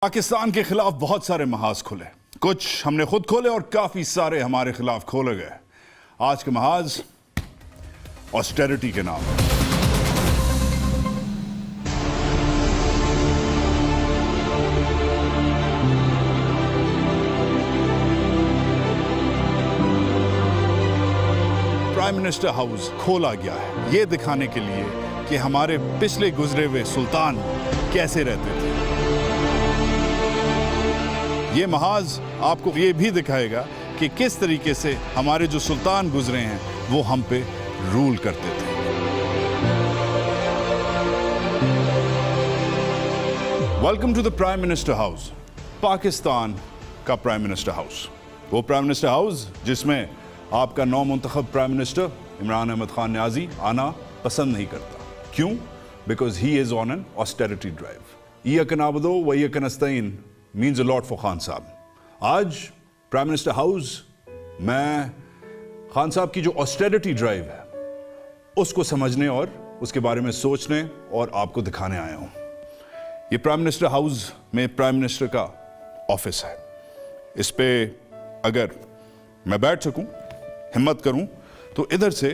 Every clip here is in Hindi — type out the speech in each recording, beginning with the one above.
पाकिस्तान के खिलाफ बहुत सारे महाज खुले, कुछ हमने खुद खोले और काफी सारे हमारे खिलाफ खोले गए। आज के महाज ऑस्टेरिटी के नाम। प्राइम मिनिस्टर हाउस खोला गया है ये दिखाने के लिए कि हमारे पिछले गुजरे हुए सुल्तान कैसे रहते थे। ये महाज आपको ये भी दिखाएगा कि किस तरीके से हमारे जो सुल्तान गुजरे हैं वो हम पे रूल करते थे। Welcome to the prime minister house, Pakistan का प्राइम मिनिस्टर हाउस। वो प्राइम मिनिस्टर हाउस जिसमें आपका नौ मुंतखब प्राइम मिनिस्टर इमरान अहमद खान न्याजी आना पसंद नहीं करता। क्यों? Because he is on an austerity drive. ईयक नाबुदो व ईयक नस्तईन means a lot for Khan साहब। आज प्राइम मिनिस्टर हाउस मैं खान साहब की जो ऑस्टेरिटी ड्राइव है उसको समझने और उसके बारे में सोचने और आपको दिखाने आया हूं। ये प्राइम मिनिस्टर हाउस में प्राइम मिनिस्टर का ऑफिस है। इस पे अगर मैं बैठ सकूं, हिम्मत करूं, तो इधर से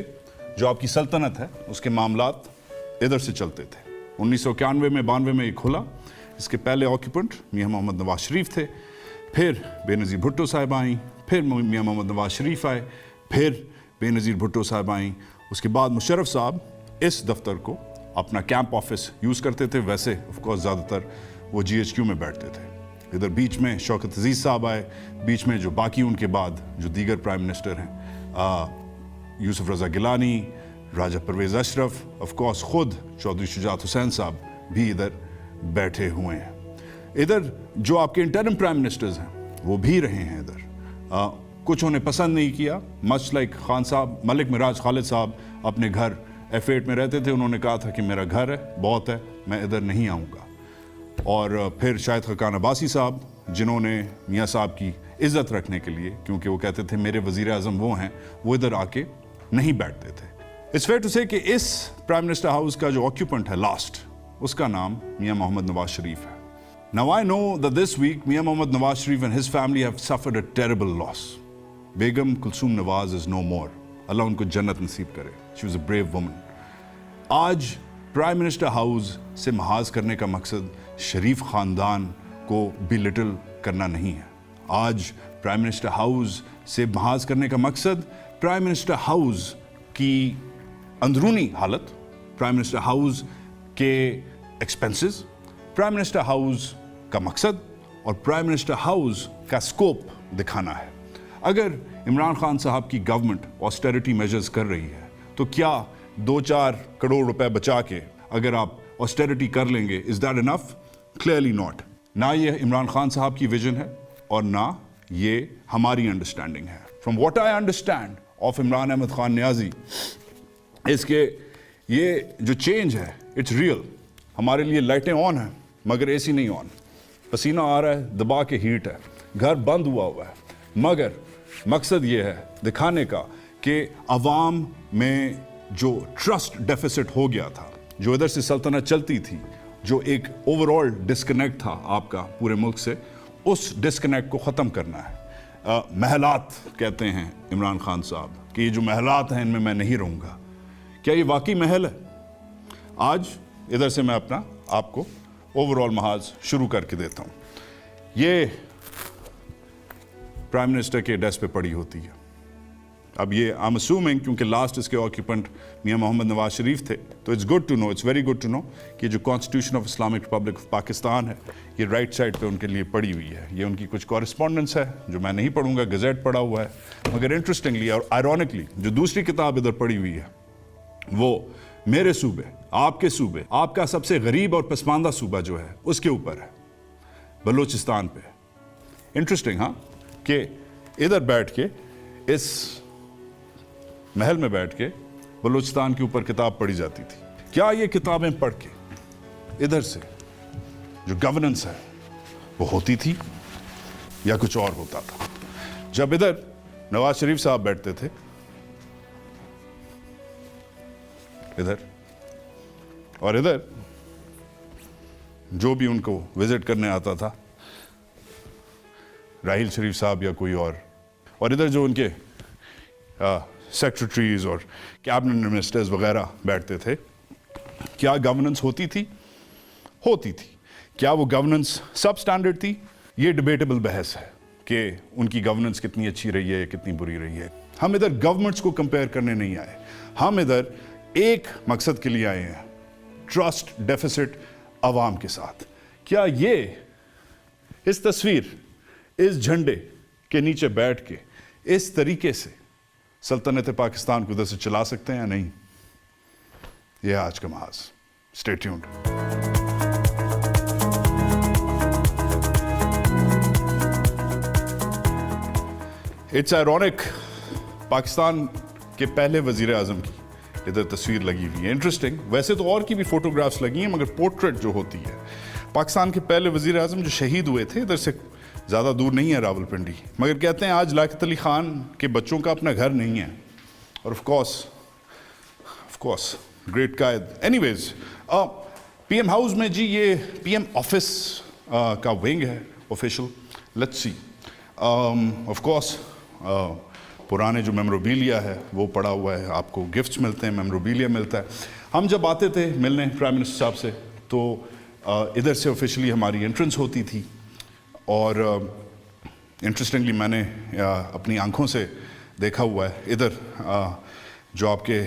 जो आपकी सल्तनत है उसके मामलात इधर से चलते थे। 1991 में 92 में ये खुला। इसके पहले ऑक्यूपेंट मियां मोहम्मद नवाज शरीफ थे, फिर बेनज़ीर भुट्टो साहब आई, फिर मियां मोहम्मद नवाज शरीफ आए, फिर बेनज़ीर भुट्टो साहब आई। उसके बाद मुशर्रफ साहब इस दफ्तर को अपना कैंप ऑफिस यूज़ करते थे। वैसे ऑफकोर्स ज़्यादातर वो GHQ में बैठते थे। इधर बीच में शौकत अजीज़ साहब आए, बीच में जो बाकी उनके बाद जो दीगर प्राइम मिनिस्टर हैं, यूसुफ रज़ा गिलानी, राजा परवेज़ अशरफ, ऑफकोर्स ख़ुद चौधरी शुजात हुसैन साहब भी इधर बैठे हुए हैं। इधर जो आपके इंटरिम प्राइम मिनिस्टर्स हैं वो भी रहे हैं इधर। कुछ उन्हें पसंद नहीं किया, मच लाइक खान साहब। मलिक मिराज खालिद साहब अपने घर F8 में रहते थे, उन्होंने कहा था कि मेरा घर है, बहुत है, मैं इधर नहीं आऊँगा। और फिर शाहिद खकान अब्बासी साहब, जिन्होंने मियाँ साहब की इज़्ज़त रखने के लिए, क्योंकि वो कहते थे मेरे वज़ीर आज़म वो हैं, वो इधर आके नहीं बैठते थे। इट्स फेयर टू से कि इस प्राइम मिनिस्टर हाउस का जो ऑक्यूपेंट है लास्ट, उसका नाम मियां मोहम्मद नवाज शरीफ है। Now I know that this week Mian Mohammad Nawaz Sharif and his family have suffered a terrible loss. Begum Kulsum Nawaz is no more. Allah उनको जन्नत नसीब करे। She was a brave woman. आज प्राइम मिनिस्टर हाउस से महाज करने का मकसद शरीफ खानदान को बिलिटल करना नहीं है। आज प्राइम मिनिस्टर हाउस से महाज करने का मकसद प्राइम मिनिस्टर हाउस की अंदरूनी हालत, प्राइम मिनिस्टर हाउस के एक्सपेंसेस, प्राइम मिनिस्टर हाउस का मकसद और प्राइम मिनिस्टर हाउस का स्कोप दिखाना है। अगर इमरान खान साहब की गवर्नमेंट ऑस्टेरिटी मेजर्स कर रही है तो क्या 2-4 करोड़ रुपए बचा के अगर आप ऑस्टेरिटी कर लेंगे, is that enough? Clearly not. ना ये इमरान खान साहब की विजन है और ना ये हमारी अंडरस्टैंडिंग है। From what I understand of Imran Ahmad Khan Niazi, इसके ये जो चेंज है इट्स रियल। हमारे लिए लाइटें ऑन हैं मगर AC नहीं ऑन। पसीना आ रहा है, दबा के हीट है, घर बंद हुआ है, मगर मकसद ये है दिखाने का कि अवाम में जो ट्रस्ट डेफिसिट हो गया था, जो इधर से सल्तनत चलती थी, जो एक ओवरऑल डिस्कनेक्ट था आपका पूरे मुल्क से, उस डिस्कनेक्ट को ख़त्म करना है। महलात कहते हैं इमरान खान साहब कि ये जो महलात हैं इनमें मैं नहीं रहूँगा। क्या ये वाकई महल है? आज इधर से मैं अपना आपको ओवरऑल महाज शुरू करके देता हूँ। ये प्राइम मिनिस्टर के डेस्क पे पड़ी होती है। अब ये आई एम असूमिंग क्योंकि लास्ट इसके ऑक्यूपेंट मियां मोहम्मद नवाज शरीफ थे, तो it's good to know, it's very good to know कि जो constitution of Islamic republic of Pakistan है ये राइट साइड पे उनके लिए पड़ी हुई है। ये उनकी कुछ कॉरेस्पॉन्डेंस है जो मैं नहीं पढ़ूंगा, गजेट पढ़ा हुआ है। मगर इंटरेस्टिंगली और आयरॉनिकली जो दूसरी किताब इधर पड़ी हुई है वो मेरे सूबे, आपके सूबे, आपका सबसे गरीब और पसमानदा सूबा जो है उसके ऊपर है, बलूचिस्तान पे। इंटरेस्टिंग हाँ, कि इधर बैठ के, इस महल में बैठ के बलूचिस्तान के ऊपर किताब पढ़ी जाती थी। क्या ये किताबें पढ़ के इधर से जो गवर्नेंस है वो होती थी या कुछ और होता था? जब इधर नवाज शरीफ साहब बैठते थे, इधर और इधर जो भी उनको विजिट करने आता था राहिल शरीफ साहब या कोई और इधर जो उनके सेक्रेटरीज और कैबिनेट मिनिस्टर्स वगैरह बैठते थे, क्या गवर्नेंस होती थी? होती थी। क्या वो गवर्नेंस सब स्टैंडर्ड थी? ये डिबेटेबल बहस है कि उनकी गवर्नेंस कितनी अच्छी रही है, कितनी बुरी रही है। हम इधर गवर्नमेंट्स को कंपेयर करने नहीं आए, हम इधर एक मकसद के लिए आए हैं, ट्रस्ट डेफिसिट अवाम के साथ। क्या ये इस तस्वीर, इस झंडे के नीचे बैठ के इस तरीके से सल्तनत पाकिस्तान को उधर से चला सकते हैं या नहीं? यह आज का महाज। Stay tuned. It's ironic, Pakistan के पहले वजीर आजम की इधर तस्वीर लगी हुई है। इंटरेस्टिंग, वैसे तो और की भी फोटोग्राफ्स लगी हैं, मगर पोर्ट्रेट जो होती है पाकिस्तान के पहले वजीर आजम जो शहीद हुए थे, इधर से ज़्यादा दूर नहीं है रावलपिंडी, मगर कहते हैं आज लियाकत अली खान के बच्चों का अपना घर नहीं है। और of course great Quaid. Anyways, PM house में जी ये पीएम ऑफिस का विंग है official. Let's see. Of course पुराने जो मेमोरेबिलिया है वो पड़ा हुआ है, आपको गिफ्ट्स मिलते हैं, मेमोरेबिलिया मिलता है। हम जब आते थे मिलने प्राइम मिनिस्टर साहब से तो इधर से ऑफिशियली हमारी एंट्रेंस होती थी। और इंटरेस्टिंगली मैंने अपनी आंखों से देखा हुआ है, इधर जो आपके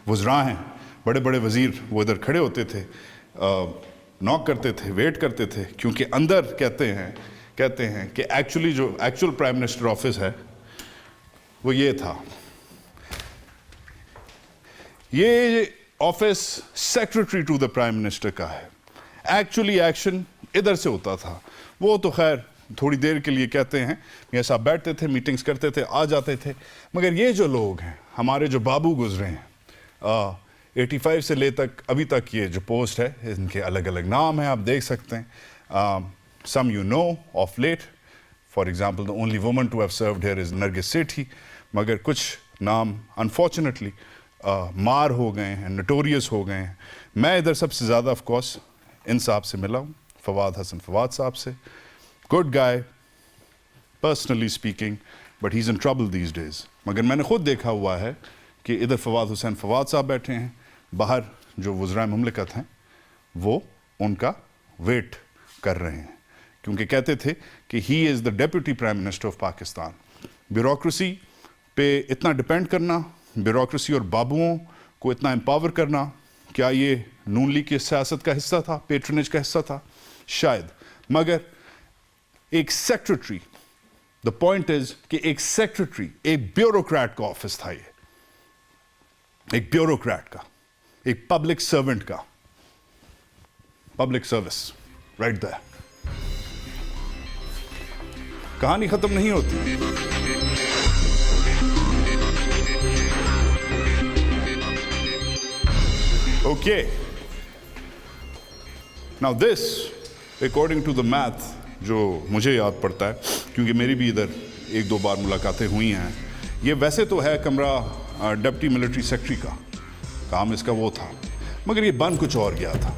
वज़रा हैं, बड़े बड़े वज़ीर, वो इधर खड़े होते थे, नॉक करते थे, वेट करते थे, क्योंकि अंदर कहते हैं कि एक्चुअली जो एक्चुअल प्राइम मिनिस्टर ऑफिस है वो ये था। ये office secretary to the prime minister का है। एक्चुअली एक्शन इधर से होता था। वो तो खैर थोड़ी देर के लिए कहते हैं, ये साहब बैठते थे, मीटिंग्स करते थे, आ जाते थे। मगर ये जो लोग हैं, हमारे जो बाबू गुजरे हैं 85 से ले तक अभी तक, ये जो पोस्ट है इनके अलग अलग नाम हैं, आप देख सकते हैं। Some you know of late, for example the only woman to have served here is Nargis Sethi. मगर कुछ नाम अनफॉर्चुनेटली मार हो गए हैं, नोटोरियस हो गए हैं। मैं इधर सबसे ज़्यादा ऑफ कोर्स इन साहब से मिला हूँ, फवाद हसन फवाद साहब से। Good guy personally speaking, but he is in trouble these days. मगर मैंने खुद देखा हुआ है कि इधर फवाद हुसैन फवाद साहब बैठे हैं, बाहर जो वज़राए मुमलिकत हैं वो उनका वेट कर रहे हैं, क्योंकि कहते थे कि he is the deputy prime minister of Pakistan. Bureaucracy पे इतना डिपेंड करना, ब्यूरोक्रेसी और बाबुओं को इतना एम्पावर करना, क्या ये नून लीग की सियासत का हिस्सा था, पेट्रनेज का हिस्सा था? शायद। मगर एक सेक्रेटरी, द पॉइंट इज कि एक सेक्रेटरी, एक ब्यूरोक्रेट का ऑफिस था ये, एक ब्यूरोक्रेट का, एक पब्लिक सर्वेंट का, पब्लिक सर्विस राइट देयर। कहानी खत्म नहीं होती। Okay. Now this, according to the math, जो मुझे याद पड़ता है, क्योंकि मेरी भी इधर एक दो बार मुलाकातें हुई हैं, ये वैसे तो है कमरा डिप्टी मिलिट्री सेक्रेटरी का, काम इसका वो था, मगर ये बन कुछ और गया था।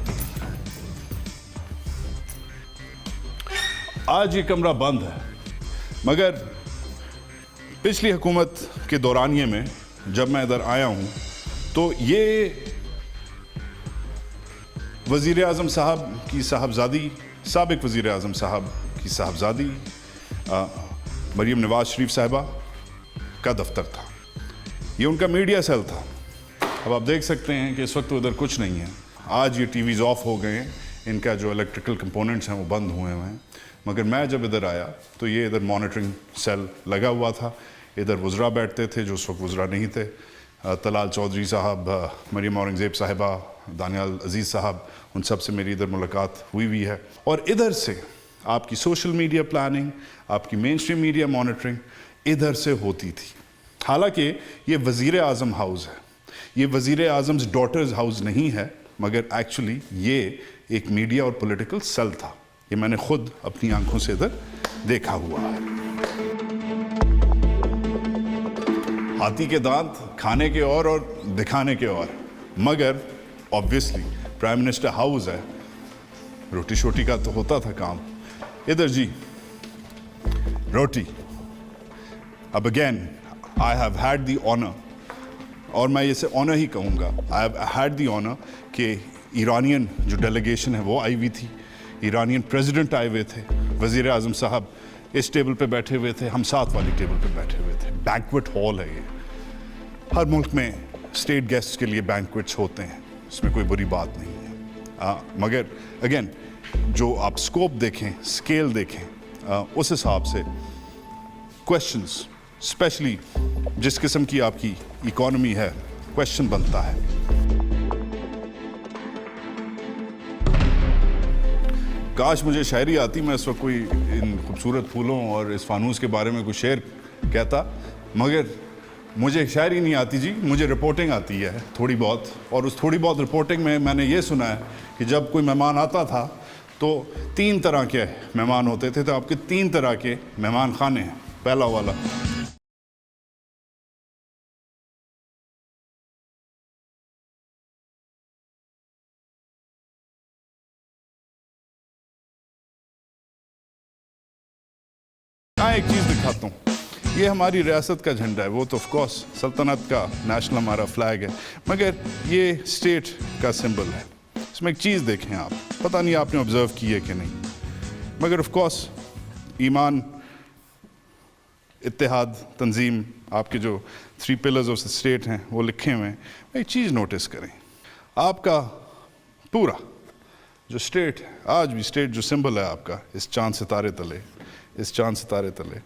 आज ये कमरा बंद है, मगर पिछली हुकूमत के दौरानिए में जब मैं इधर आया हूँ तो ये वज़ीर आज़म साहब की साहबजादी, साबिक वज़ीर आज़म साहब की साहबजादी मरीम नवाज शरीफ साहिबा का दफ्तर था। ये उनका मीडिया सेल था। अब आप देख सकते हैं कि इस वक्त तो इधर कुछ नहीं है। आज ये टीवीज़ ऑफ हो गए हैं, इनका जो इलेक्ट्रिकल कंपोनेंट्स हैं वो बंद हुए हैं। मगर मैं जब इधर आया तो ये इधर मॉनिटरिंग सेल लगा हुआ था। इधर वज़रा बैठते थे जो उस वक्त वज़रा नहीं थे, तलाल चौधरी साहब, मरीम औरंगज़ेब साहिबा, दानियाल अजीज़ साहब, उन सब से मेरी इधर मुलाकात हुई है। और इधर से आपकी सोशल मीडिया प्लानिंग, आपकी मेन स्ट्रीम मीडिया मॉनिटरिंग इधर से होती थी। हालांकि ये वज़ीर आज़म हाउस है, ये वज़ीर आज़म्स डॉटर्स हाउस नहीं है, मगर एक्चुअली ये एक मीडिया और पॉलिटिकल सेल था। ये मैंने खुद अपनी आंखों से इधर देखा हुआ है। हाथी के दांत खाने के और दिखाने के और, मगर ऑब्वियसली प्राइम मिनिस्टर हाउस है, रोटी शोटी का तो होता था काम। इधर जी रोटी. अब again I have had the honour, और मैं इसे ऑनर ही कहूँगा, I have had the honour कि ईरानियन जो डेलीगेशन है वो आई हुई थी, ईरानियन प्रेसिडेंट आए हुए थे, वज़ीर आज़म साहब इस टेबल पे बैठे हुए थे, हम साथ वाली टेबल पे बैठे हुए थे. बैंक्वेट हॉल है ये. हर मुल्क में स्टेट गेस्ट के लिए बैंक्वेट्स होते हैं, इसमें कोई बुरी बात नहीं है. मगर अगेन जो आप स्कोप देखें, स्केल देखें, उस हिसाब से क्वेश्चंस, स्पेशली जिस किस्म की आपकी इकॉनमी है, क्वेश्चन बनता है. काश मुझे शायरी आती, मैं इस वक्त कोई इन खूबसूरत फूलों और इस फानूस के बारे में कुछ शेर कहता, मगर मुझे शायरी नहीं आती जी, मुझे रिपोर्टिंग आती है थोड़ी बहुत. और उस थोड़ी बहुत रिपोर्टिंग में मैंने ये सुना है कि जब कोई मेहमान आता था तो 3 तरह के मेहमान होते थे, तो आपके 3 तरह के मेहमान खाने हैं. पहला वाला एक चीज़ दिखाता हूँ, ये हमारी रियासत का झंडा है, वो तो ऑफ कोर्स सल्तनत का नेशनल हमारा फ्लैग है, मगर ये स्टेट का सिंबल है. इसमें एक चीज़ देखें आप, पता नहीं आपने ऑब्जर्व की है कि नहीं, मगर ऑफ कोर्स ईमान, इत्तेहाद, तंजीम, आपके जो 3 पिलर्स ऑफ द स्टेट हैं वो लिखे हुए हैं. एक चीज़ नोटिस करें, आपका पूरा जो स्टेट है, आज भी स्टेट जो सिंबल है आपका इस चांद सितारे तले, इस चांद सितारे तले,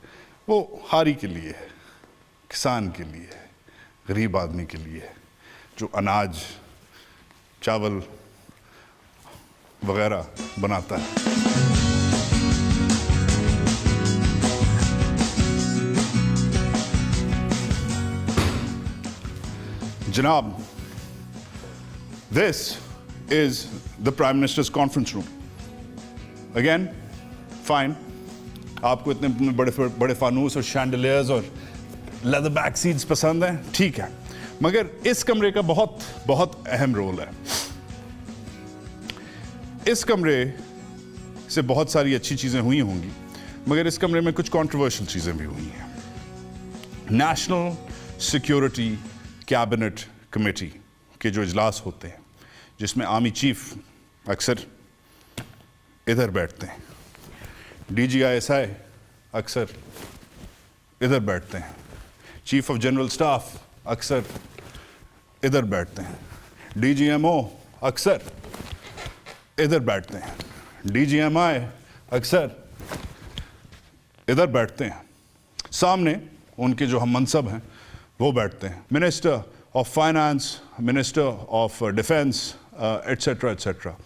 वो हारी के लिए है, किसान के लिए है, गरीब आदमी के लिए है, जो अनाज, चावल वगैरह बनाता है. जनाब, this is the Prime Minister's conference room. Again, fine. आपको इतने बड़े बड़े फानूस और शैंडलियर्स और लेदर बैक सीट्स पसंद हैं, ठीक है, मगर इस कमरे का बहुत बहुत अहम रोल है. इस कमरे से बहुत सारी अच्छी चीज़ें हुई होंगी, मगर इस कमरे में कुछ कंट्रोवर्शियल चीज़ें भी हुई हैं. नेशनल सिक्योरिटी कैबिनेट कमेटी के जो इजलास होते हैं, जिसमें आर्मी चीफ अक्सर इधर बैठते हैं, DGISI अक्सर इधर बैठते हैं, चीफ ऑफ जनरल स्टाफ अक्सर इधर बैठते हैं, DGMO अक्सर इधर बैठते हैं, DGMI अक्सर इधर बैठते हैं. सामने उनके जो हम मनसब हैं वो बैठते हैं, minister of finance, minister of defence, etcetera etcetera.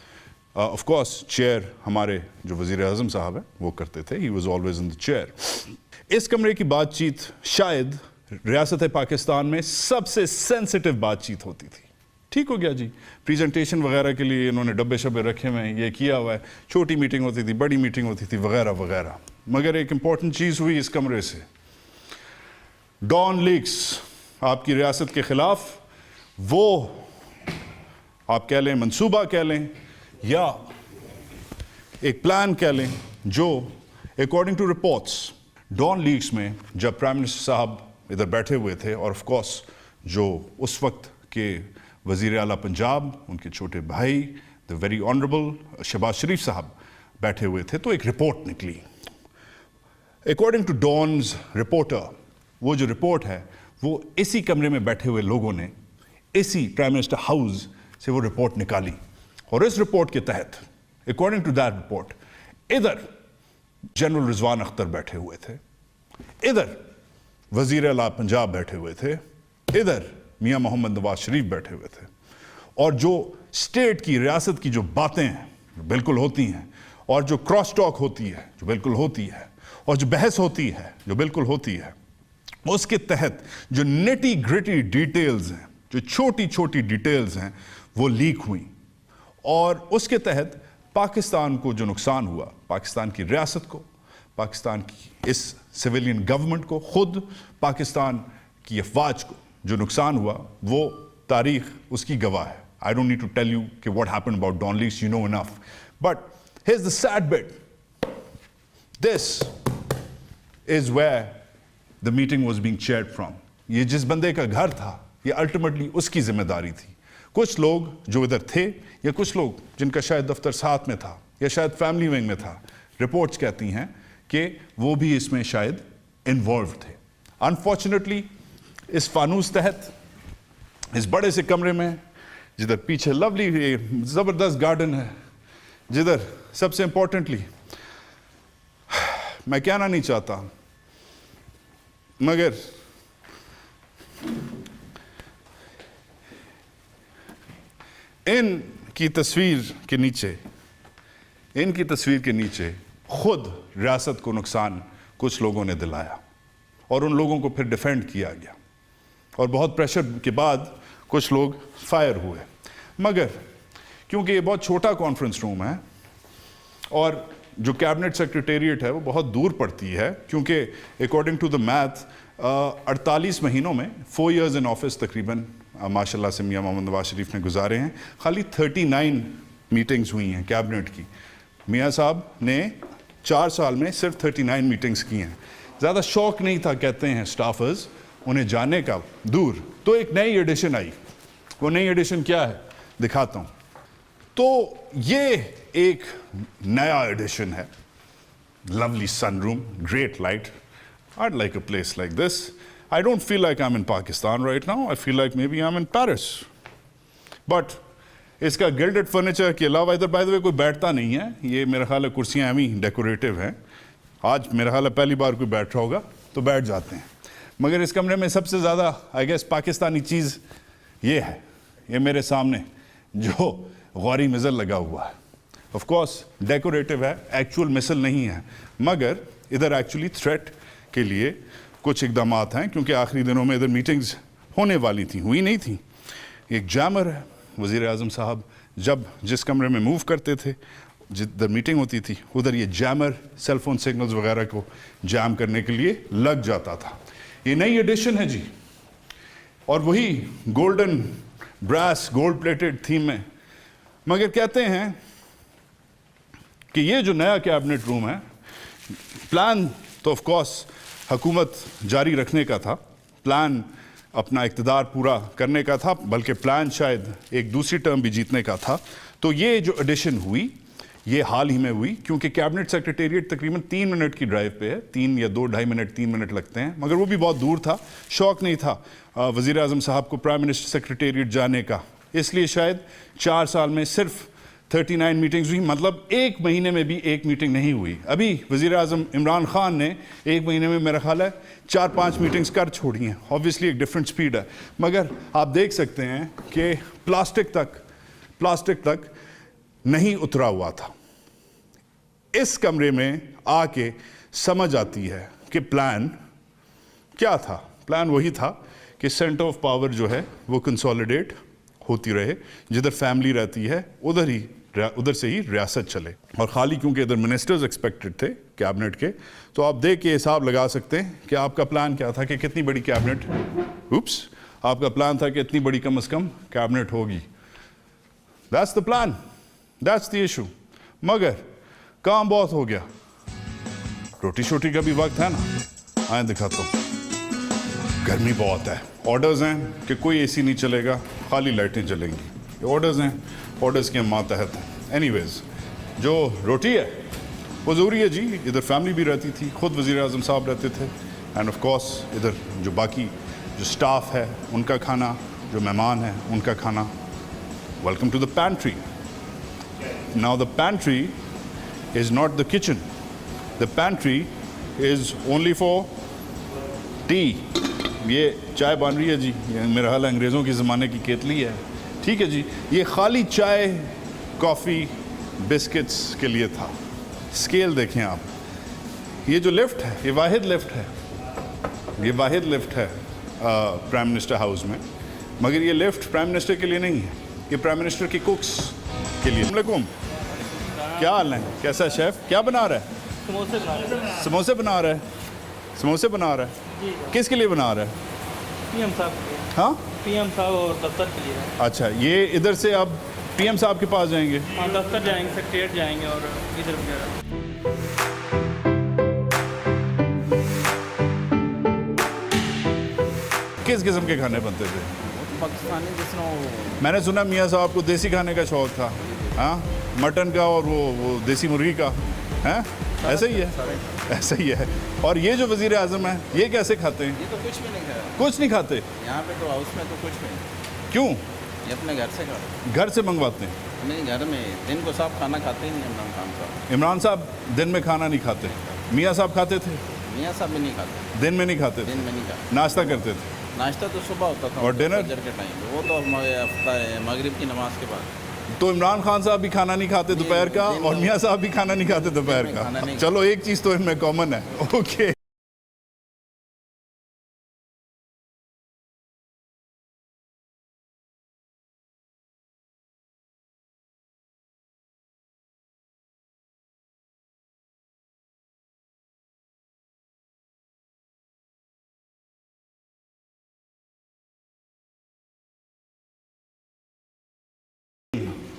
Of course chair हमारे जो वज़ीर आज़म साहब हैं वो करते थे, he was always in the chair. इस कमरे की बातचीत शायद रियासत पाकिस्तान में सबसे सेंसिटिव बातचीत होती थी. ठीक हो गया जी, प्रेजेंटेशन वगैरह के लिए इन्होंने डब्बे शब्बे रखे हुए हैं, ये किया हुआ है, छोटी मीटिंग होती थी, बड़ी मीटिंग होती थी, वगैरह वगैरह. मगर एक इम्पॉर्टेंट चीज़ हुई इस कमरे से, डॉन लीक्स आपकी रियासत के ख़िलाफ़, वो आप कह लें मंसूबा कह लें या एक प्लान कह लें, जो according to reports Dawn leaks में जब प्राइम मिनिस्टर साहब इधर बैठे हुए थे, और ऑफ कोर्स जो उस वक्त के वज़ीर आला पंजाब, उनके छोटे भाई द वेरी ऑनरेबल शहबाज शरीफ साहब बैठे हुए थे, तो एक रिपोर्ट निकली. अकॉर्डिंग टू डॉन्स रिपोर्टर, वो जो रिपोर्ट है वो इसी कमरे में बैठे हुए लोगों ने इसी प्राइम मिनिस्टर हाउस से वो रिपोर्ट निकाली. और इस रिपोर्ट के तहत, अकॉर्डिंग टू दैट रिपोर्ट, इधर जनरल रिजवान अख्तर बैठे हुए थे, इधर वज़ीर आला पंजाब बैठे हुए थे, इधर मियां मोहम्मद नवाज शरीफ बैठे हुए थे. और जो स्टेट की, रियासत की जो बातें हैं जो बिल्कुल होती हैं, और जो क्रॉस टॉक होती है जो बिल्कुल होती है, और जो बहस होती है जो बिल्कुल होती है, उसके तहत जो नेटी ग्रिटी डिटेल्स हैं, जो छोटी छोटी डिटेल्स हैं, वो लीक हुई. और उसके तहत पाकिस्तान को जो नुकसान हुआ, पाकिस्तान की रियासत को, पाकिस्तान की इस सिविलियन गवर्नमेंट को, खुद पाकिस्तान की अफवाज को जो नुकसान हुआ, वो तारीख उसकी गवाह है. I don't need to tell you कि what happened about Dawn leaks, you know enough. But here's the sad bit, this is where the meeting was being chaired from. ये जिस बंदे का घर था, ये अल्टीमेटली उसकी जिम्मेदारी थी. कुछ लोग जो इधर थे या कुछ लोग जिनका शायद दफ्तर साथ में था या शायद फैमिली विंग में था, रिपोर्ट्स कहती हैं कि वो भी इसमें शायद इन्वॉल्व थे. अनफॉर्चुनेटली इस फानूस तहत इस बड़े से कमरे में, जिधर पीछे लवली ज़बरदस्त गार्डन है, जिधर सबसे इंपॉर्टेंटली मैं कहना नहीं चाहता मगर इनकी तस्वीर के नीचे खुद रियासत को नुकसान कुछ लोगों ने दिलाया और उन लोगों को फिर डिफेंड किया गया और बहुत प्रेशर के बाद कुछ लोग फायर हुए. मगर क्योंकि ये बहुत छोटा कॉन्फ्रेंस रूम है और जो कैबिनेट सेक्रेटेरिएट है वो बहुत दूर पड़ती है, क्योंकि अकॉर्डिंग टू द मैथ 48 महीनों में 4 years इन ऑफिस तकरीबन माशाल्लाह से मियां मोहम्मद नवाज शरीफ ने गुजारे हैं. खाली 39 मीटिंग्स हुई हैं कैबिनेट की. मियां साहब ने 4 साल में सिर्फ 39 मीटिंग्स की हैं. ज़्यादा शौक नहीं था कहते हैं स्टाफर्स उन्हें जाने का दूर. तो एक नई एडिशन आई. वो नई एडिशन क्या है दिखाता हूँ. तो ये एक नया एडिशन है. Lovely sunroom, great light. I'd like a place like this. I don't feel like I'm in Pakistan right now. I feel like maybe I'm in Paris. But इसका गिल्डेड फर्नीचर के अलावा इधर बाय द वे कोई बैठता नहीं है. ये मेरा ख्याल है कुर्सियाँ एम ही डेकोरेटिव हैं. आज मेरा ख्याल है पहली बार कोई बैठ रहा होगा तो बैठ जाते हैं. मगर इस कमरे में सबसे ज़्यादा आई गेस पाकिस्तानी चीज़ ये है, ये मेरे सामने जो गौरी मिसल लगा हुआ है. ऑफ कोर्स डेकोरेटिव है, एक्चुअल मिसल नहीं है, मगर इधर एक्चुअली थ्रेट के लिए कुछ इकदाम हैं, क्योंकि आखिरी दिनों में इधर मीटिंग्स होने वाली थी, हुई नहीं थी. एक जैमर है. वज़ीर आज़म साहब जब जिस कमरे में मूव करते थे, जिधर मीटिंग होती थी उधर ये जैमर सेलफोन सिग्नल्स वगैरह को जैम करने के लिए लग जाता था. ये नई एडिशन है जी, और वही golden brass gold plated theme में. मगर कहते हैं कि ये जो नया कैबिनेट रूम है, प्लान तो ऑफ कोर्स हुकूमत जारी रखने का था, प्लान अपना इक़्तिदार पूरा करने का था, बल्कि प्लान शायद एक दूसरी टर्म भी जीतने का था. तो ये जो एडिशन हुई ये हाल ही में हुई, क्योंकि कैबिनेट सेक्रेटेरिएट तकरीबन 3 मिनट की ड्राइव पे है. 3 या 2-2.5 मिनट 3 मिनट लगते हैं, मगर वो भी बहुत दूर था. शौक़ नहीं था वज़ीर आज़म साहब को प्राइम मिनिस्टर सेक्रेटेरिएट जाने का, इसलिए शायद 4 साल में सिर्फ 39 मीटिंग्स हुई. मतलब 1 महीने में भी एक मीटिंग नहीं हुई. अभी वज़ीर आज़म इमरान खान ने 1 महीने में मेरा ख्याल है 4-5 मीटिंग्स कर छोड़ी हैं. ऑब्वियसली एक डिफरेंट स्पीड है, मगर आप देख सकते हैं कि प्लास्टिक तक नहीं उतरा हुआ था. इस कमरे में आके समझ आती है कि प्लान क्या था. प्लान वही था कि सेंटर ऑफ पावर जो है वो कंसोलिडेट होती रहे, जिधर फैमिली रहती है उधर से ही रियासत चले. और ख़ाली क्योंकि इधर मिनिस्टर्स एक्सपेक्टेड थे कैबिनेट के, तो आप देख के हिसाब लगा सकते हैं कि आपका प्लान क्या था कि कितनी बड़ी कैबिनेट, आपका प्लान था कि इतनी बड़ी कम से कम कैबिनेट होगी. That's the plan, that's the issue. मगर काम बहुत हो गया. रोटी शोटी का भी वक्त है ना. आए दिखाता हूँ. गर्मी बहुत है. ऑर्डर्स हैं कि कोई एसी नहीं चलेगा, खाली लाइटें चलेंगी. ये ऑर्डर्स हैं, ऑर्डर्स के हम मातहत हैं. एनीवेज, जो रोटी है वो ज़रूरी है जी. इधर फैमिली भी रहती थी, खुद वज़ीर आज़म साहब रहते थे, एंड ऑफ कोर्स इधर जो बाकी जो स्टाफ है उनका खाना, जो मेहमान हैं उनका खाना. Welcome to the pantry. Now the pantry is not the kitchen. The pantry is only for tea. ये चाय बन रही है जी. ये मेरा हाल अंग्रेज़ों के ज़माने की केतली है. ठीक है जी. ये खाली चाय, कॉफ़ी, बिस्किट्स के लिए था. स्केल देखें आप. ये जो लिफ्ट है ये वाहिद लिफ्ट है. ये वाहिद लिफ्ट है प्राइम मिनिस्टर हाउस में. मगर ये लिफ्ट प्राइम मिनिस्टर के लिए नहीं है, ये प्राइम मिनिस्टर के कुक्स के लिए. अस्सलाम, क्या हाल है? कैसा है शेफ? क्या बना रहा है? समोसे बना रहा है. समोसे बना रहा है. समोसे बना रहा है. किसके लिए बना रहा है? पीएम साहब. हाँ, पीएम साहब और दफ्तर के लिए. अच्छा, ये इधर से अब पीएम साहब के पास जाएंगे? हाँ, दफ्तर जाएंगे, सेक्रेटेरिएट जाएंगे और इधर वगैरह. किस किस्म के खाने बनते थे? पाकिस्तानी जिस तरह मैंने सुना मियाँ साहब को देसी खाने का शौक था, हाँ, मटन का और वो देसी मुर्गी का, हैं? ऐसा ही है, ऐसा ही है। और ये जो वज़ीर आज़म है, ये कैसे खाते हैं? ये तो कुछ भी नहीं खाया कुछ नहीं खाते। यहाँ पे तो हाउस में तो कुछ भी नहीं, क्यों? ये अपने घर से खाते घर से मंगवाते हैं। नहीं, घर में दिन को साफ खाना खाते ही नहीं इमरान खान साहब। इमरान साहब दिन में खाना नहीं खाते, मियाँ साहब खाते थे, मियाँ साहब भी नहीं खाते, दिन में नहीं खाते थे, दिन में नहीं खाते। नाश्ता करते थे। नाश्ता तो सुबह होता था और डिनर? फजर के टाइम पे, वो तो मगरिब की नमाज के बाद। तो इमरान खान साहब भी खाना नहीं खाते दोपहर का, और मियाँ साहब भी खाना नहीं खाते दोपहर खाना का। नहीं चलो एक चीज़ तो इनमें कॉमन है। ओके।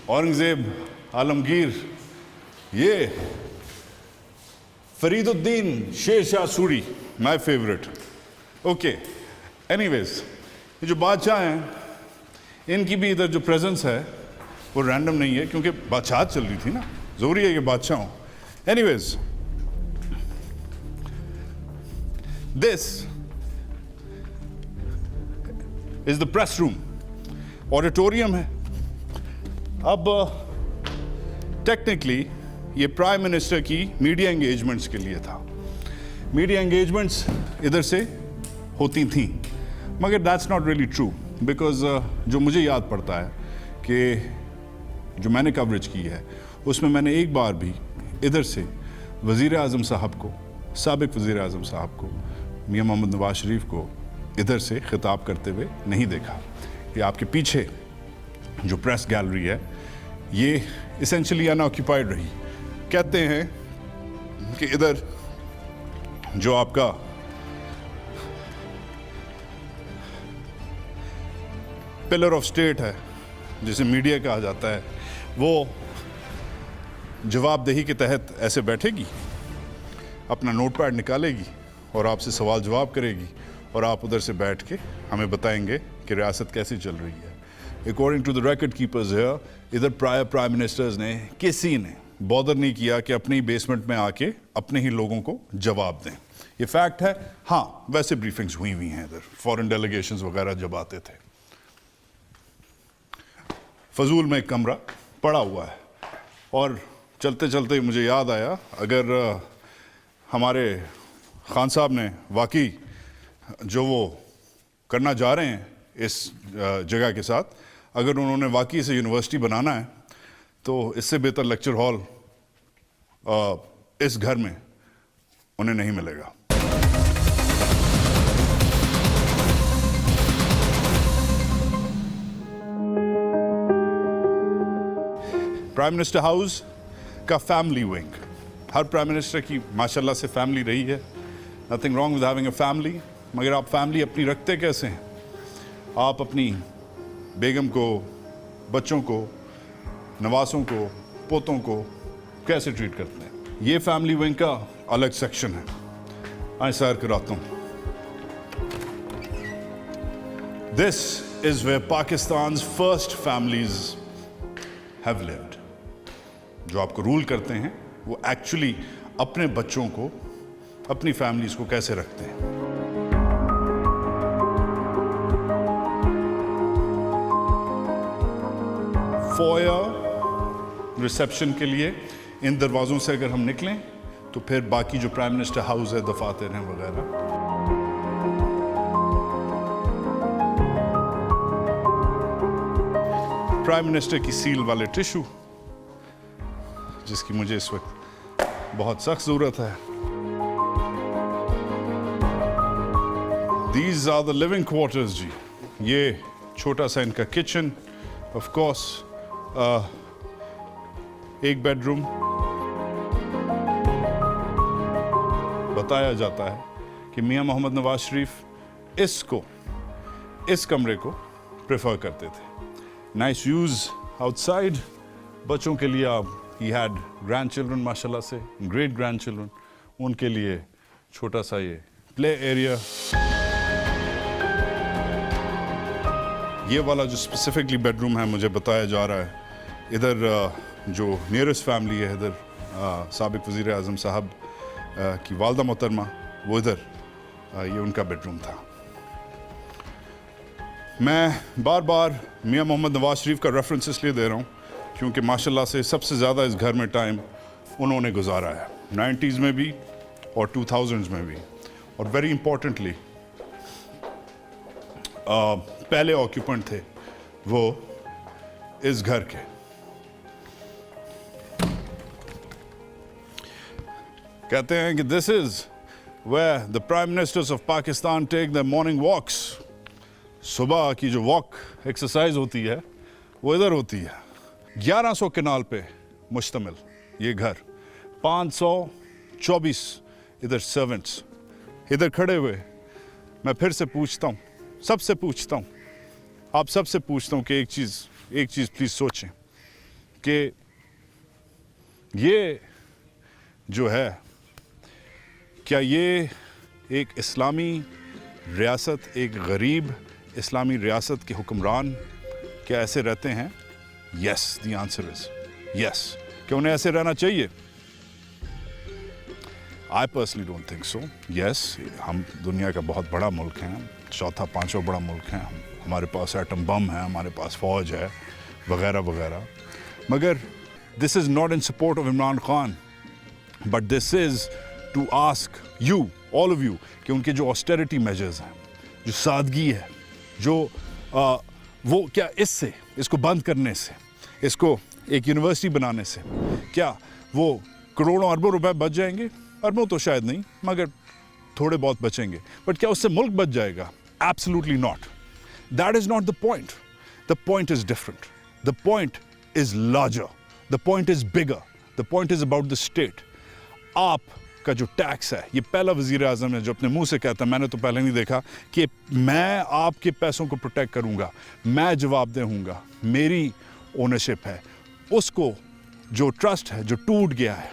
औरंगजेब, आलमगीर, ये Fariduddin Sher Shah Suri, my favourite. Okay, anyways, ये जो बादशाह हैं, इनकी भी इधर जो प्रेजेंस है वो रैंडम नहीं है, क्योंकि बादशाह चल रही थी ना, ज़रूरी है कि बादशाह हो। Anyways, this is the press room, auditorium है। अब टेक्निकली ये प्राइम मिनिस्टर की मीडिया एंगेजमेंट्स के लिए था। मीडिया एंगेजमेंट्स इधर से होती थी, मगर that's not really true, because जो मुझे याद पड़ता है कि जो मैंने कवरेज की है उसमें मैंने एक बार भी इधर से वज़ीर आज़म साहब को, साबिक वज़ीर आज़म साहब को, मियां मोहम्मद नवाज शरीफ को इधर से खिताब करते हुए नहीं देखा। ये आपके पीछे जो प्रेस गैलरी है ये इसेंशली अनऑक्यूपाइड रही। कहते हैं कि इधर जो आपका पिलर ऑफ स्टेट है, जिसे मीडिया कहा जाता है, वो जवाबदेही के तहत ऐसे बैठेगी, अपना नोटपैड निकालेगी और आपसे सवाल जवाब करेगी, और आप उधर से बैठ के हमें बताएंगे कि रियासत कैसी चल रही है। According to the record keepers here, इधर प्राइम मिनिस्टर्स ने, किसी ने बॉदर नहीं किया कि अपने ही बेसमेंट में आके अपने ही लोगों को जवाब दें। ये फैक्ट है। हाँ, वैसे ब्रीफिंग्स हुई हैं इधर, फॉरेन डेलीगेशंस वगैरह जब आते थे। फजूल में एक कमरा पड़ा हुआ है, और चलते चलते मुझे याद आया, अगर हमारे खान साहब ने वाकई जो वो करना जा रहे हैं इस जगह के साथ, अगर उन्होंने वाकई से यूनिवर्सिटी बनाना है, तो इससे बेहतर लेक्चर हॉल इस घर में उन्हें नहीं मिलेगा। प्राइम मिनिस्टर हाउस का फैमिली विंग, हर प्राइम मिनिस्टर की माशाल्लाह से फैमिली रही है, nothing wrong with having a family, मगर आप फैमिली अपनी रखते कैसे हैं? आप अपनी बेगम को, बच्चों को, नवासों को, पोतों को कैसे ट्रीट करते हैं? ये फैमिली विंग का अलग सेक्शन है। आए सैर कराता हूँ। This is where Pakistan's first families have lived. जो आपको रूल करते हैं वो एक्चुअली अपने बच्चों को, अपनी फैमिलीज को कैसे रखते हैं। फॉयर रिसेप्शन के लिए इन दरवाज़ों से अगर हम निकलें तो फिर बाकी जो प्राइम मिनिस्टर हाउस है, दफातर हैं वगैरह। प्राइम मिनिस्टर की सील वाले टिश्यू, जिसकी मुझे इस वक्त बहुत सख्त ज़रूरत है। These are the living quarters जी। ये छोटा सा इनका किचन, ऑफ कोर्स एक बेडरूम। बताया जाता है कि मियां मोहम्मद नवाज शरीफ इस कमरे को प्रेफर करते थे। नाइस व्यूज आउटसाइड, बच्चों के लिए ही हैड ग्रैंड चिल्ड्रन, माशाल्लाह से ग्रेट ग्रैंड चिल्ड्रन, उनके लिए छोटा सा ये प्ले एरिया। ये वाला जो स्पेसिफिकली बेडरूम है मुझे बताया जा रहा है, इधर जो नियरेस्ट फैमिली है, इधर साबिक वज़ीर आज़म साहब की वालदा मोहतरमा, वो इधर ये उनका बेडरूम था। मैं बार बार मियाँ मोहम्मद नवाज शरीफ का रेफरेंस इसलिए दे रहा हूँ क्योंकि माशाल्लाह से सबसे ज़्यादा इस घर में टाइम उन्होंने गुजारा है, 90s में भी और 2000s में भी। और वेरी इंपॉर्टेंटली पहले ऑक्यूपेंट थे वो इस घर के। कहते हैं कि this is where the prime ministers of Pakistan take the morning walks. सुबह की जो वॉक एक्सरसाइज होती है वो इधर होती है। 1100 कनाल पे मुश्तमिल ये घर, 524 इधर सर्वेंट्स इधर खड़े हुए। मैं फिर से पूछता हूँ, सबसे पूछता हूँ, आप सबसे पूछता हूँ कि एक चीज़ प्लीज़ सोचें कि ये जो है, क्या ये एक इस्लामी रियासत, एक गरीब इस्लामी रियासत के हुक्मरान क्या ऐसे रहते हैं? Yes, the answer is yes. क्या उन्हें ऐसे रहना चाहिए? I personally don't think so. Yes, हम दुनिया का बहुत बड़ा मुल्क हैं, चौथा पांचवा बड़ा मुल्क हैं, हमारे पास एटम बम है, हमारे पास फौज है, वगैरह वगैरह। मगर this is not in support of Imran Khan, but this is to ask you, all of you, कि उनके जो ऑस्टेरिटी मेजर्स हैं, जो सादगी है, जो वो क्या इससे, इसको बंद करने से, इसको एक यूनिवर्सिटी बनाने से क्या वो करोड़ों अरबों रुपए बच जाएंगे? अरबों तो शायद नहीं, मगर थोड़े बहुत बचेंगे। बट क्या उससे मुल्क बच जाएगा? Absolutely not. That is not the point. The point is different. The point is larger. The point is bigger. The point is about the state. आप का जो टैक्स है, ये पहला वज़ीर आज़म है जो अपने मुंह से कहता है, मैंने तो पहले नहीं देखा, कि मैं आपके पैसों को प्रोटेक्ट करूंगा, मैं जवाबदेह हूँगा, मेरी ओनरशिप है। उसको जो ट्रस्ट है जो टूट गया है,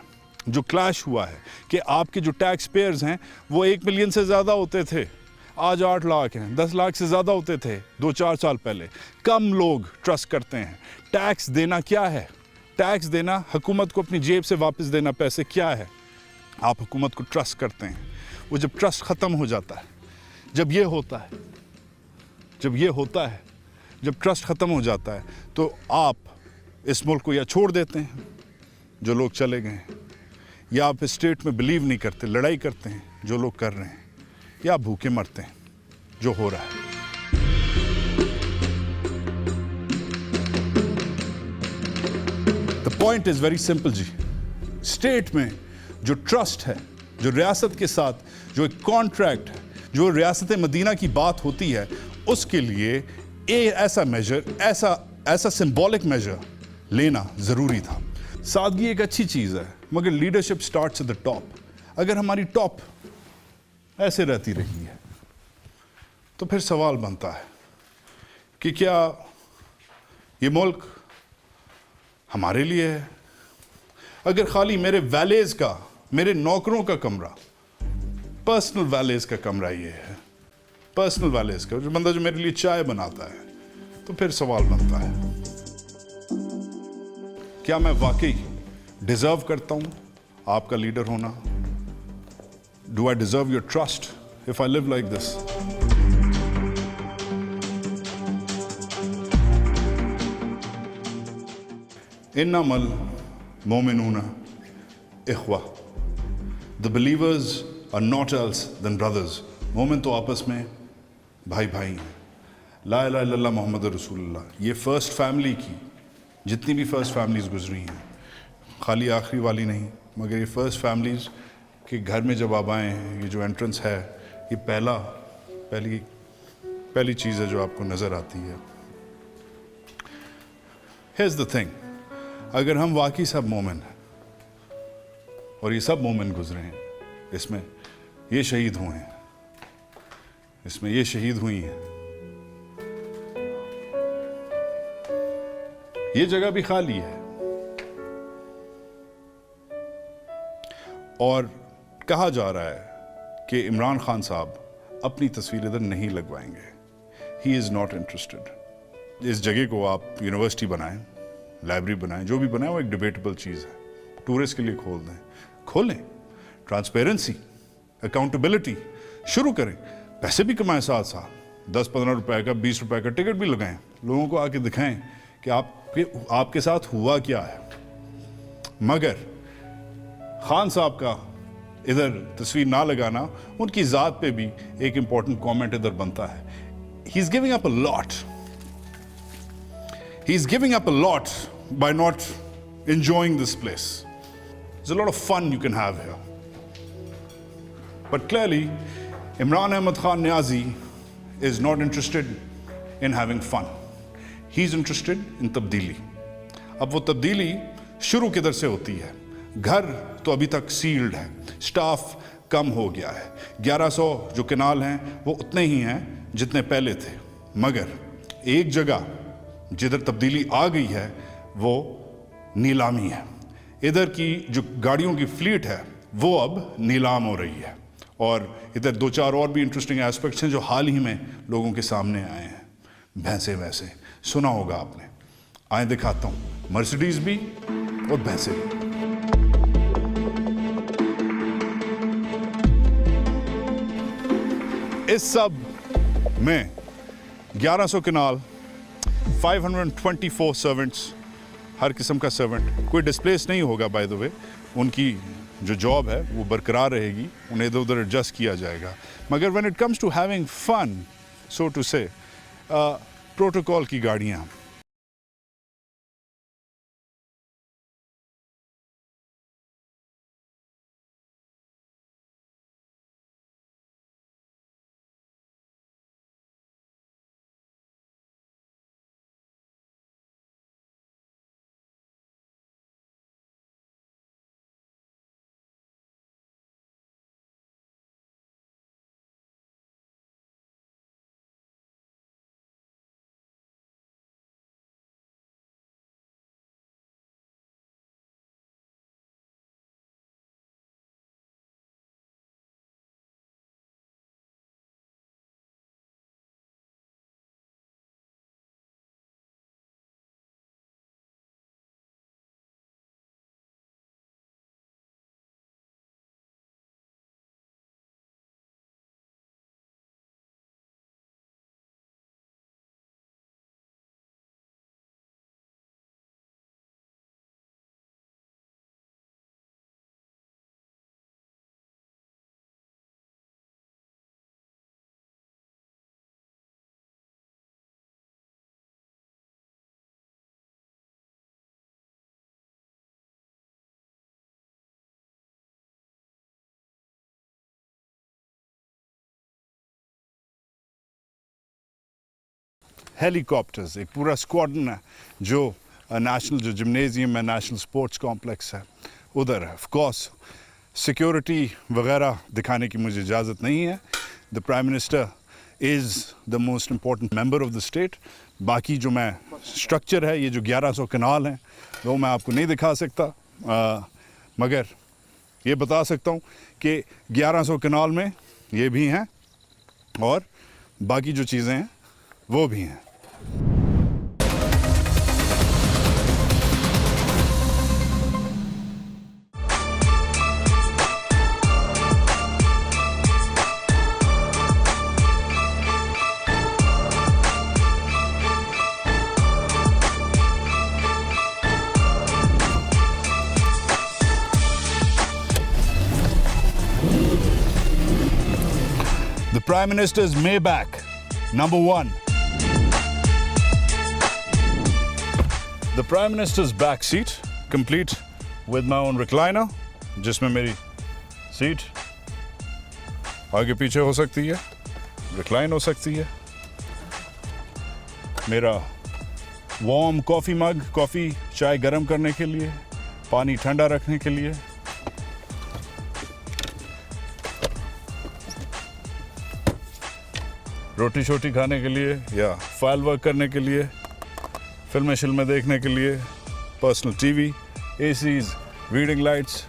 जो क्लैश हुआ है, कि आपके जो टैक्स पेयर्स हैं वो 1 मिलियन से ज़्यादा होते थे, आज 8 लाख हैं, 10 लाख से ज़्यादा होते थे 2-4 साल पहले। कम लोग ट्रस्ट करते हैं। टैक्स देना क्या है? टैक्स देना, हुकूमत को अपनी जेब से वापस देना पैसे, क्या है? आप हुकूमत को ट्रस्ट करते हैं। वो जब ट्रस्ट ख़त्म हो जाता है, जब ये होता है, जब ट्रस्ट ख़त्म हो जाता है, तो आप इस मुल्क को या छोड़ देते हैं, जो लोग चले गए हैं, या आप इस स्टेट में बिलीव नहीं करते, लड़ाई करते हैं, जो लोग कर रहे हैं, या भूखे मरते हैं, जो हो रहा है। The point is very simple जी। स्टेट में जो ट्रस्ट है, जो रियासत के साथ जो एक कॉन्ट्रैक्ट है, जो रियासत मदीना की बात होती है, उसके लिए ऐसा मेजर, ऐसा सिंबॉलिक मेजर लेना ज़रूरी था। सादगी एक अच्छी चीज़ है, मगर leadership starts at the top. अगर हमारी टॉप ऐसे रहती रही है तो फिर सवाल बनता है कि क्या ये मुल्क हमारे लिए है? अगर खाली मेरे वैलेज का, मेरे नौकरों का कमरा, पर्सनल वैलेज का कमरा ये है, पर्सनल वैलेज का, जो बंदा जो मेरे लिए चाय बनाता है, तो फिर सवाल बनता है, क्या मैं वाकई डिजर्व करता हूं आपका लीडर होना? Do I deserve your trust if I live like this? इन्नमल मोमिनूना इख्वा। The believers are not else than brothers. मोमिन तो आपस में भाई भाई हैं। ला इलाहा इल्लल्लाह मोहम्मद रसूलुल्लाह। ये फर्स्ट फैमिली की जितनी भी फर्स्ट फैमिलीज़ गुजरी हैं, खाली आखिरी वाली नहीं, मगर ये फर्स्ट फैमिलीज़ के घर में जब आप आए हैं, ये जो एंट्रेंस है, ये पहली चीज़ है जो आपको नज़र आती है। Here's the thing, अगर हम वाकई सब मोमिन हैं और ये सब मोमिन गुजरे हैं, इसमें ये शहीद हुए हैं, इसमें ये शहीद हुई हैं, ये जगह भी खाली है, और कहा जा रहा है कि इमरान खान साहब अपनी तस्वीर इधर नहीं लगवाएंगे। He is not interested. इस जगह को आप यूनिवर्सिटी बनाएं, लाइब्रेरी बनाएं, जो भी बनाएं वो एक डिबेटेबल चीज़ है, टूरिस्ट के लिए खोल दें, खोलें, ट्रांसपेरेंसी, अकाउंटेबिलिटी शुरू करें, पैसे भी कमाएं, साथ साथ 10-15 रुपए का 20 रुपए का टिकट भी लगाएं, लोगों को आके दिखाएं कि आपके साथ हुआ क्या है। मगर खान साहब का इधर तस्वीर ना लगाना, उनकी ज़ात पे भी एक इंपॉर्टेंट कमेंट इधर बनता है। He is giving up a lot, he is giving up a lot by not enjoying this place. There's a lot of fun you can have here. But clearly, Imran Ahmad Khan Niazi is not interested in having fun. He's interested in तब्दीली. अब वो तब्दीली शुरू किधर से होती है? घर तो अभी तक सील्ड है, स्टाफ कम हो गया है, 1100 जो केनाल हैं वो उतने ही हैं जितने पहले थे, मगर एक जगह जिधर तब्दीली आ गई है वो नीलामी है। इधर की जो गाड़ियों की फ्लीट है वो अब नीलाम हो रही है, और इधर 2-4 और भी इंटरेस्टिंग एस्पेक्ट्स हैं जो हाल ही में लोगों के सामने आए हैं। भैंसे वैसे सुना होगा आपने, आए दिखाता हूँ, मर्सिडीज भी और भैंसे भी। इस सब में 1100 केनाल, 524 सर्वेंट्स, हर किस्म का सर्वेंट, कोई डिस्प्लेस नहीं होगा बाय द वे, उनकी जो जॉब है वो बरकरार रहेगी, उन्हें इधर उधर एडजस्ट किया जाएगा। मगर when it comes to having fun, so to say, protocol की गाड़ियाँ, हेलीकॉप्टर्स, एक पूरा स्क्वाड्रन है जो नेशनल जो जिम्नेजियम है, नेशनल स्पोर्ट्स कॉम्प्लेक्स है, उधर है। ऑफ कोर्स सिक्योरिटी वगैरह दिखाने की मुझे इजाज़त नहीं है। The prime minister is the most important member of the state. बाकी जो मैं स्ट्रक्चर है, ये जो 1100 कनाल हैं वो मैं आपको नहीं दिखा सकता, मगर ये बता सकता हूँ कि 1100 कनाल में ये भी हैं और बाकी जो चीज़ें हैं वो भी हैं। The Prime Minister's Maybach, number 1. The Prime Minister's back seat, complete with my own recliner, जिसमें मेरी सीट आगे पीछे हो सकती है, रिक्लाइन हो सकती है। मेरा वार्म कॉफ़ी मग, कॉफ़ी चाय गर्म करने के लिए, पानी ठंडा रखने के लिए। रोटी शोटी खाने के लिए या फाइल वर्क करने के लिए, फिल्में शिल्में देखने के लिए, personal TV, ACs, reading lights,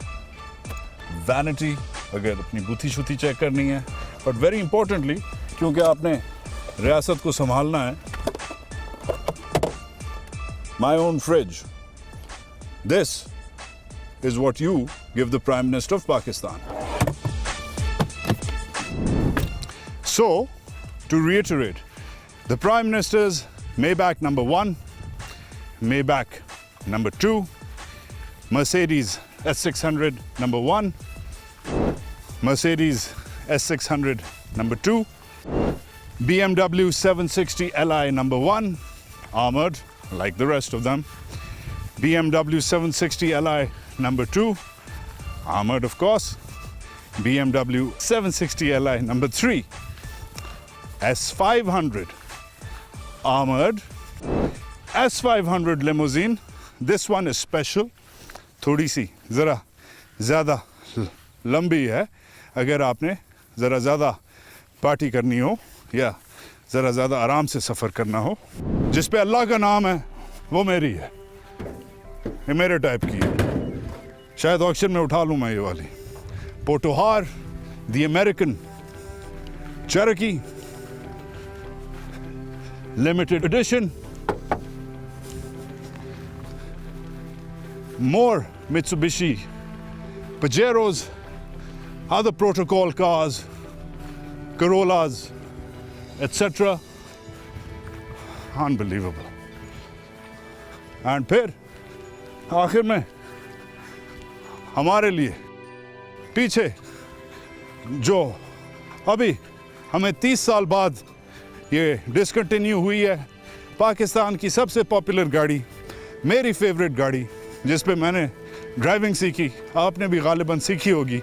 vanity अगर अपनी बुथी शुथी चेक करनी है। बट वेरी इंपॉर्टेंटली, क्योंकि आपने रियासत को संभालना है, my own fridge. This is what you give the Prime Minister of Pakistan. So, to reiterate, the Prime Minister's Maybach number 1, Maybach number 2, Mercedes S600 number 1, Mercedes S600 number 2, BMW 760 Li number 1, armored like the rest of them, BMW 760 Li number 2, armored of course, BMW 760 Li number 3, S500 armored, S500 limousine. This one is special, थोड़ी सी ज़रा ज़्यादा लंबी है अगर आपने ज़रा ज़्यादा पार्टी करनी हो या ज़रा ज़्यादा आराम से सफ़र करना हो, जिस पे अल्लाह का नाम है वो मेरी है, ये मेरे टाइप की है। शायद ऑक्शन में उठा लूँ मैं ये वाली Potohar the American Cherokee limited edition, more Mitsubishi Pajeros, other protocol cars, Corollas, etc. Unbelievable. And फिर आखिर में हमारे लिए पीछे जो अभी हमें 30 साल बाद ये डिसकंटिन्यू हुई है, पाकिस्तान की सबसे पॉपुलर गाड़ी, मेरी फेवरेट गाड़ी, जिस पे मैंने ड्राइविंग सीखी, आपने भी गालिबन सीखी होगी।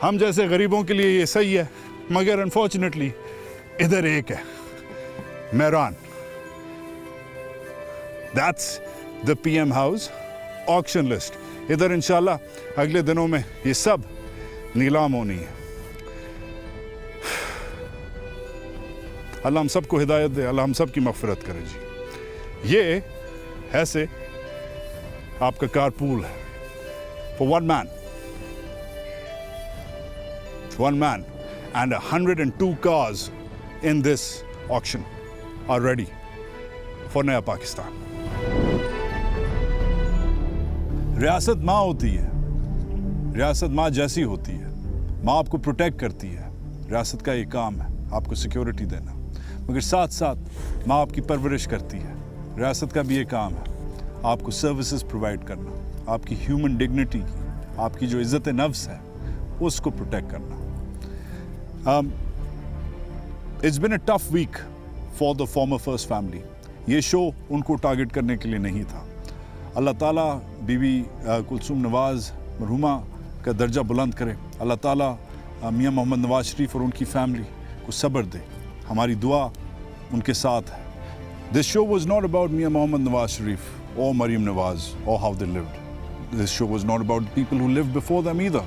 हम जैसे गरीबों के लिए ये सही है, मगर अनफॉर्चुनेटली इधर एक है, Mehran. That's the PM house auction list. इधर इंशाल्लाह अगले दिनों में ये सब नीलाम होनी है। अल्लाह हम सबको हिदायत दे, अल्लाह हम सब की मग़फ़िरत करे जी। ये ऐसे आपका कारपूल है for one man and 102 cars in this auction are ready for नया पाकिस्तान। रियासत माँ होती है, रियासत माँ जैसी होती है, माँ आपको प्रोटेक्ट करती है, रियासत का ये काम है आपको सिक्योरिटी देना, मगर साथ साथ माँ आपकी परवरिश करती है, रियासत का भी ये काम है आपको सर्विसेज प्रोवाइड करना, आपकी ह्यूमन डिग्निटी की, आपकी जो इज़्ज़त नफ्स है उसको प्रोटेक्ट करना। It's been a tough week for the former first family. ये शो उनको टारगेट करने के लिए नहीं था। अल्लाह ताला बीवी कुलसूम नवाज़ मरहुमा का दर्जा बुलंद करे, अल्लाह ताला मियां मोहम्मद नवाज शरीफ और उनकी फैमिली को सब्र दे, हमारी दुआ उनके साथ है। This show was not about Mia Mohammad Nawaz Sharif or Maryam Nawaz or how they lived. This show was not about the people who lived before them either.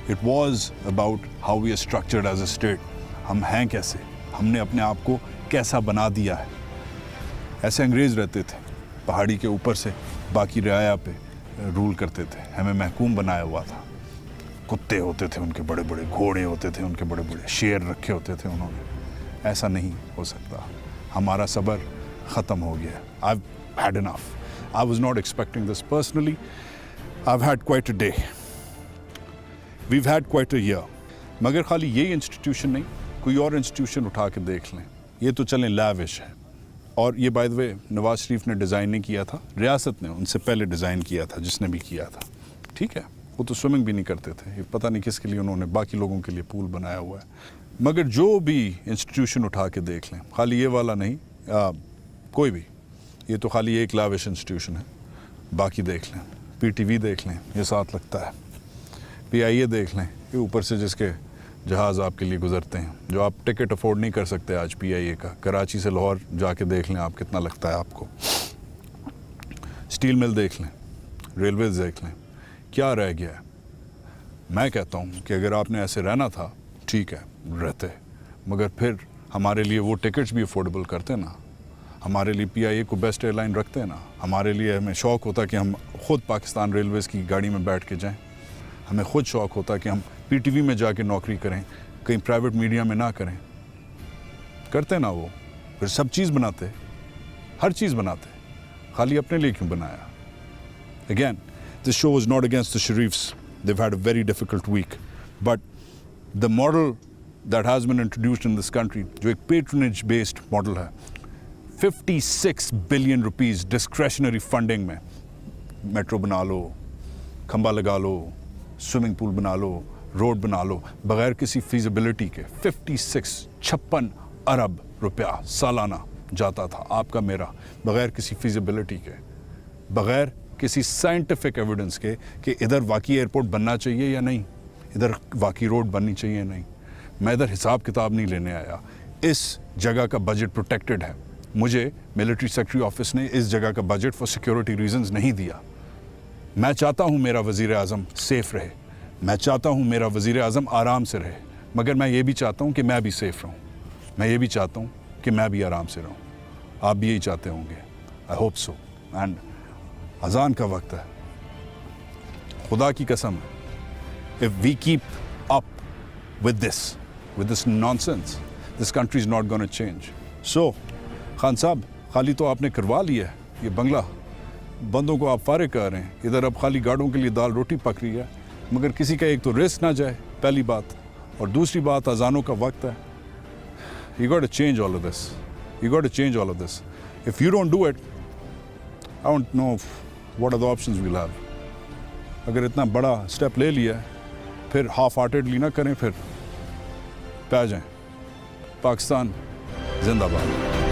It was about how we are structured as a state. हम हैं कैसे, हमने अपने आप को कैसा बना दिया है। ऐसे अंग्रेज़ रहते थे, पहाड़ी के ऊपर से बाकी रियाया पे रूल करते थे, हमें महकूम बनाया हुआ था। कुत्ते होते थे उनके बड़े बड़े, घोड़े होते थे उनके बड़े बड़े, शेर रखे होते थे उन्होंने। ऐसा नहीं हो सकता। हमारा सब्र ख़त्म हो गया। I've had enough. I was not expecting this personally. I've had quite a day. We've had quite a year. मगर खाली ये इंस्टीट्यूशन नहीं, कोई और इंस्टीट्यूशन उठा के देख लें। ये तो चलें लाविश है, और ये by the way Nawaz Sharif ने डिज़ाइन नहीं किया था, रियासत ने उनसे पहले डिज़ाइन किया था, जिसने भी किया था। ठीक है, वो तो स्विमिंग भी नहीं करते थे, ये पता नहीं किसके लिए उन्होंने बाकी लोगों के लिए पूल बनाया हुआ है। मगर जो भी इंस्टीट्यूशन उठा के देख लें, खाली ये वाला नहीं, कोई भी, ये तो खाली एक लाविश इंस्टीट्यूशन है। बाकी देख लें, पीटीवी देख लें, ये साथ लगता है, पीआईए देख लें, ये ऊपर से जिसके जहाज़ आपके लिए गुजरते हैं, जो आप टिकट अफोर्ड नहीं कर सकते आज पीआईए का, कराची से लाहौर जाके देख लें आप कितना लगता है आपको। स्टील मिल देख लें, रेलवेज देख लें, क्या रह गया है। मैं कहता हूँ कि अगर आपने ऐसे रहना था, ठीक है रहते, मगर फिर हमारे लिए वो टिकट्स भी अफोर्डेबल करते ना, हमारे लिए पीआईए को बेस्ट एयरलाइन रखते हैं ना, हमारे लिए हमें शौक़ होता कि हम ख़ुद पाकिस्तान रेलवेज़ की गाड़ी में बैठ के जाएं, हमें ख़ुद शौक़ होता कि हम पीटीवी में जाके नौकरी करें, कहीं प्राइवेट मीडिया में ना करें। करते ना वो, फिर सब चीज़ बनाते, हर चीज़ बनाते, खाली अपने लिए क्यों बनाया? Again, this show is not against the Sharifs. They've had a very difficult week. But the model that has been introduced in this country, जो एक patronage-based model है, 56 billion rupees discretionary funding में मेट्रो बना लो, खंबा लगा लो, स्विमिंग पूल बना लो, रोड बना लो, बगैर किसी feasibility के 56 अरब रुपया सालाना जाता था आपका मेरा, बगैर किसी feasibility के, बगैर किसी साइंटिफिक एविडेंस के कि इधर वाकई एयरपोर्ट बनना चाहिए या नहीं, इधर वाकई रोड बननी चाहिए या नहीं। मैं इधर हिसाब किताब नहीं लेने आया। इस जगह का बजट प्रोटेक्टेड है। मुझे मिलिट्री सेक्रेटरी ऑफिस ने इस जगह का बजट फॉर सिक्योरिटी रीजंस नहीं दिया। मैं चाहता हूँ मेरा वज़ीर आज़म सेफ़ रहे, मैं चाहता हूँ मेरा वज़ीर आज़म आराम से रहे, मगर मैं ये भी चाहता हूँ कि मैं भी सेफ़ रहूँ, मैं ये भी चाहता हूँ कि मैं भी आराम से रहूँ। आप भी यही चाहते होंगे, आई होप सो। एंड अजान का वक्त है, खुदा की कसम है, if we keep up with this nonsense, this country is not gonna change. So Khan साहब, खाली तो आपने करवा लिया है ये बंगला, बंदों को आप फारिग कर रहे हैं, इधर अब खाली गाड़ों के लिए दाल रोटी पक रही है, मगर किसी का एक तो रिस्क ना जाए, पहली बात, और दूसरी बात अजानों का वक्त है। You got to change all of this. You got to change all of this. If you don't do it, I don't know what other options we'll have. अगर इतना बड़ा स्टेप ले लिया फिर हाफ हार्टेडली ना करें, फिर पे आ जाएं। पाकिस्तान जिंदाबाद।